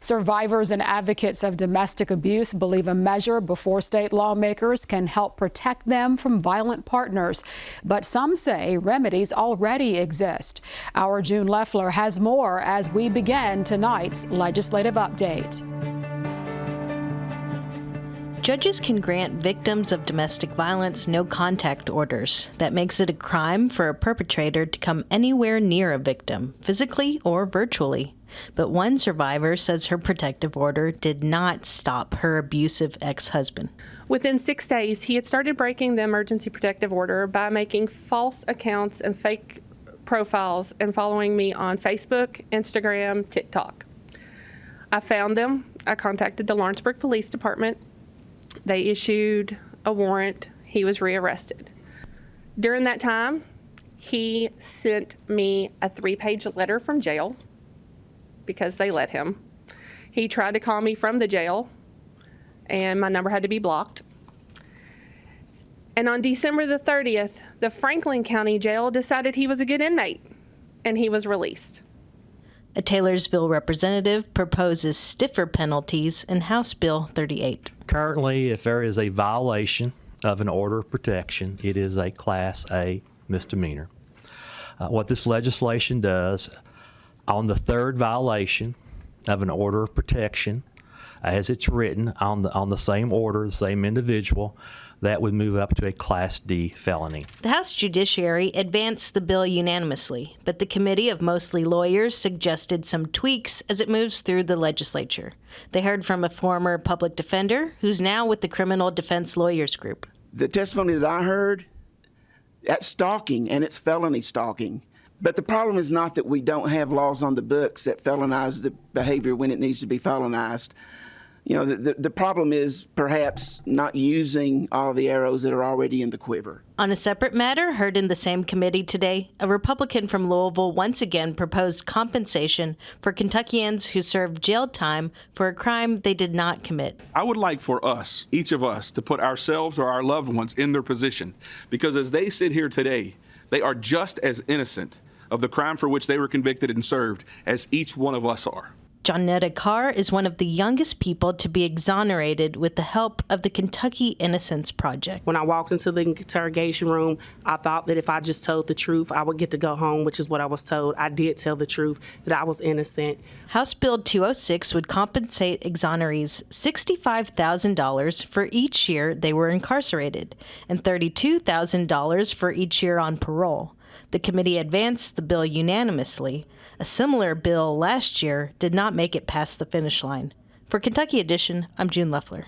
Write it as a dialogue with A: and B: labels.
A: Survivors and advocates of domestic abuse believe a measure before state lawmakers can help protect them from violent partners. But some say remedies already exist. Our June Leffler has more as we begin tonight's legislative update.
B: Judges can grant victims of domestic violence no-contact orders. That makes it a crime for a perpetrator to come anywhere near a victim, physically or virtually. But one survivor says her protective order did not stop her abusive ex-husband.
C: Within 6 days, he had started breaking the emergency protective order by making false accounts and fake profiles and following me on Facebook, Instagram, TikTok. I found them. I contacted the Lawrenceburg Police Department. They issued a warrant. He was rearrested. During that time, he sent me a 3-page letter from jail because they let him. He tried to call me from the jail, and my number had to be blocked. And on December the 30th, the Franklin County Jail decided he was a good inmate, and he was released.
B: A Taylorsville representative proposes stiffer penalties in House Bill 38.
D: Currently, if there is a violation of an order of protection, it is a Class A misdemeanor. What this legislation does, on the third violation of an order of protection, as it's written on the same order, the same individual, that would move up to a Class D felony.
B: The House Judiciary advanced the bill unanimously, but the committee of mostly lawyers suggested some tweaks as it moves through the legislature. They heard from a former public defender who's now with the Criminal Defense Lawyers Group.
E: The testimony that I heard, that's stalking, and it's felony stalking. But the problem is not that we don't have laws on the books that felonize the behavior when it needs to be felonized. You know, the problem is perhaps not using all the arrows that are already in the quiver.
B: On a separate matter heard in the same committee today, a Republican from Louisville once again proposed compensation for Kentuckians who served jail time for a crime they did not commit.
F: I would like for us, each of us, to put ourselves or our loved ones in their position, because as they sit here today, they are just as innocent of the crime for which they were convicted and served as each one of us are.
B: Johnetta Carr is one of the youngest people to be exonerated with the help of the Kentucky Innocence Project.
G: When I walked into the interrogation room, I thought that if I just told the truth, I would get to go home, which is what I was told. I did tell the truth, that I was innocent.
B: House Bill 206 would compensate exonerees $65,000 for each year they were incarcerated and $32,000 for each year on parole. The committee advanced the bill unanimously. A similar bill last year did not make it past the finish line. For Kentucky Edition, I'm June Leffler.